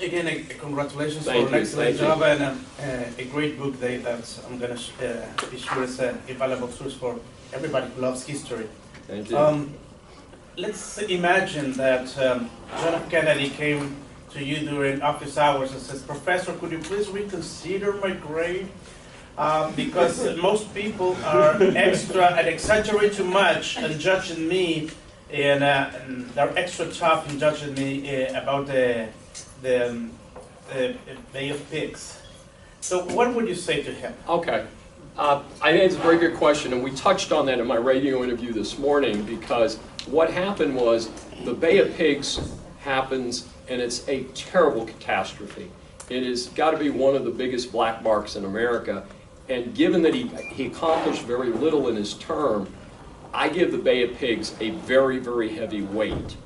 Again, congratulations for Thank an you, excellent thank job and a great book that I'm going to be sure is a valuable source for everybody who loves history. Thank you. Let's imagine that John F. Kennedy came to you during office hours and says, "Professor, could you please reconsider my grade? Because most people are extra and exaggerate too much in judging me, and they're extra tough in judging me about the Bay of Pigs." So what would you say to him? Okay. I think it's a very good question, and we touched on that in my radio interview this morning, because what happened was the Bay of Pigs happens, and it's a terrible catastrophe. It has got to be one of the biggest black marks in America, and given that he accomplished very little in his term, I give the Bay of Pigs a very, very heavy weight.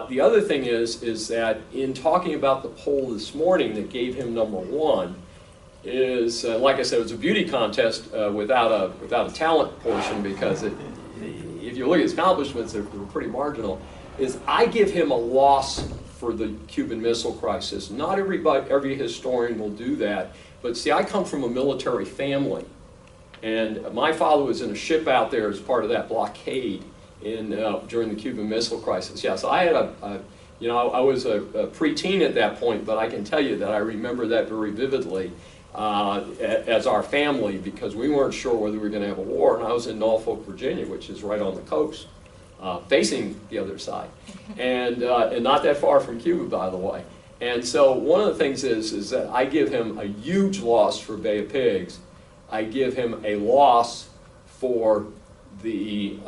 The other thing is that in talking about the poll this morning that gave him #1, is, like I said, it was a beauty contest without a talent portion, because if you look at his accomplishments, they're pretty marginal, is I give him a loss for the Cuban Missile Crisis. Not every historian will do that, but see, I come from a military family, and my father was in a ship out there as part of that blockade during the Cuban Missile Crisis. Yeah, so I had I was a preteen at that point, but I can tell you that I remember that very vividly. As our family, because we weren't sure whether we were going to have a war, and I was in Norfolk, Virginia, which is right on the coast, facing the other side, and not that far from Cuba, by the way. And so one of the things is that I give him a huge loss for Bay of Pigs. I give him a loss for the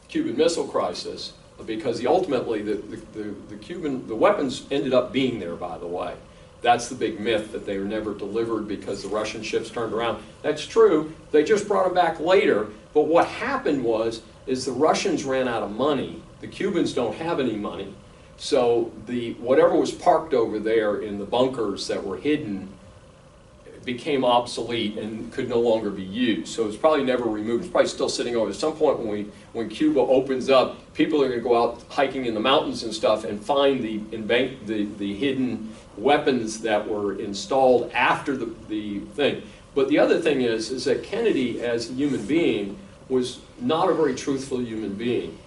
Cuban Missile Crisis, because ultimately the weapons ended up being there, by the way. That's the big myth, that they were never delivered because the Russian ships turned around. That's true. They just brought them back later. But what happened is the Russians ran out of money. The Cubans don't have any money. So whatever was parked over there in the bunkers that were hidden became obsolete and could no longer be used. So it's probably never removed. It's probably still sitting over. At some point when Cuba opens up, people are going to go out hiking in the mountains and stuff and find the hidden weapons that were installed after the thing. But the other thing is that Kennedy, as a human being, was not a very truthful human being.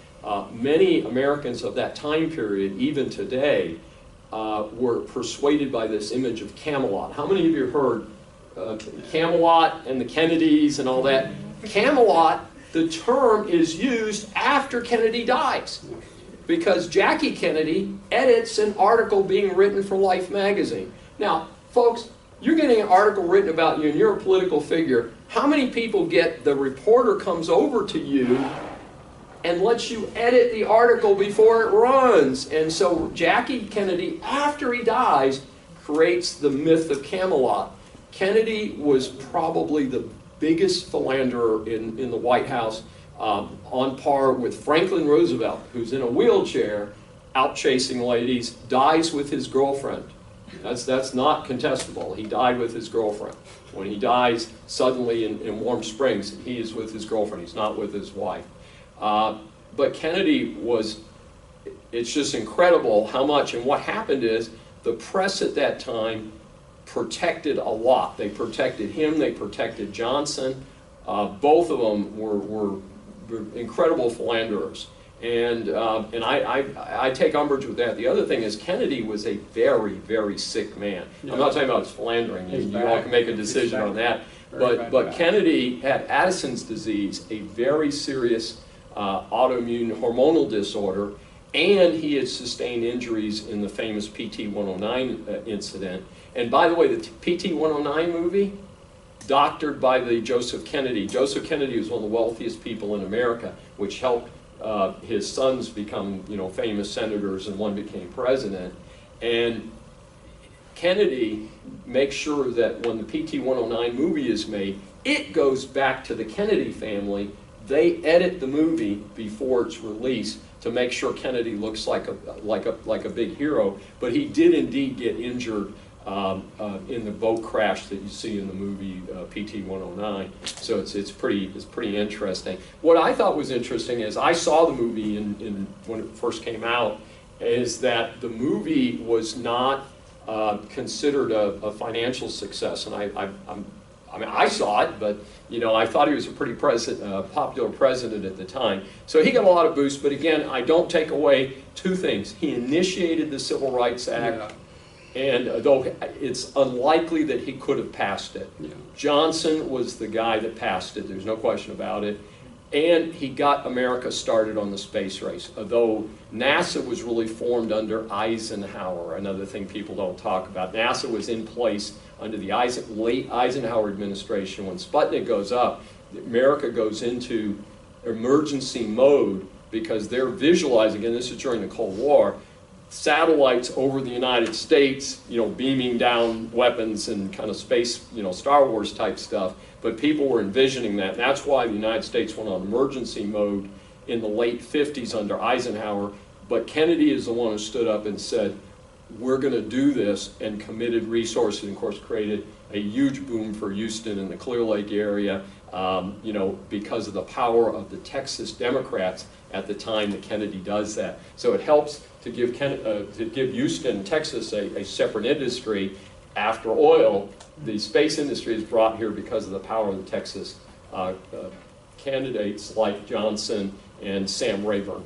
Many Americans of that time period, even today, were persuaded by this image of Camelot. How many of you heard Camelot and the Kennedys and all that? Camelot, the term is used after Kennedy dies, because Jackie Kennedy edits an article being written for Life magazine. Now, folks, you're getting an article written about you and you're a political figure. How many people get the reporter comes over to you and lets you edit the article before it runs? And so Jackie Kennedy, after he dies, creates the myth of Camelot. Kennedy was probably the biggest philanderer in the White House, on par with Franklin Roosevelt, who's in a wheelchair, out chasing ladies, dies with his girlfriend. That's not contestable. He died with his girlfriend. When he dies suddenly in Warm Springs, he is with his girlfriend. He's not with his wife. But Kennedy it's just incredible how much, and what happened is the press at that time protected a lot. They protected him, they protected Johnson. Both of them were incredible philanderers. And I take umbrage with that. The other thing is Kennedy was a very, very sick man. Yeah. I'm not talking about his philandering. You all can make a decision on that. But Kennedy had Addison's disease, a very serious autoimmune hormonal disorder, and he had sustained injuries in the famous PT-109 incident. And by the way, the PT-109 movie, doctored by the Joseph Kennedy. Joseph Kennedy was one of the wealthiest people in America, which helped his sons become, famous senators, and one became president. And Kennedy makes sure that when the PT-109 movie is made, it goes back to the Kennedy family. They edit the movie before it's released to make sure Kennedy looks like a big hero. But he did indeed get injured in the boat crash that you see in the movie PT-109. So it's pretty interesting. What I thought was interesting is I saw the movie when it first came out, is that the movie was not considered a financial success. And I mean, I saw it, but you know, I thought he was a pretty popular president at the time. So he got a lot of boost, but again, I don't take away two things. He initiated the Civil Rights Act, and though it's unlikely that he could have passed it. Yeah. Johnson was the guy that passed it, there's no question about it. And he got America started on the space race, although NASA was really formed under Eisenhower, another thing people don't talk about. NASA was in place under the late Eisenhower administration. When Sputnik goes up, America goes into emergency mode because they're visualizing, and this is during the Cold War, satellites over the United States, you know, beaming down weapons and kind of space, you know, Star Wars type stuff. But people were envisioning that. And that's why the United States went on emergency mode in the late 50s under Eisenhower. But Kennedy is the one who stood up and said, we're going to do this, and committed resources, and of course created a huge boom for Houston and the Clear Lake area, you know, because of the power of the Texas Democrats at the time that Kennedy does that. So it helps to give Houston, Texas, a separate industry. After oil, the space industry is brought here because of the power of the Texas candidates like Johnson and Sam Rayburn.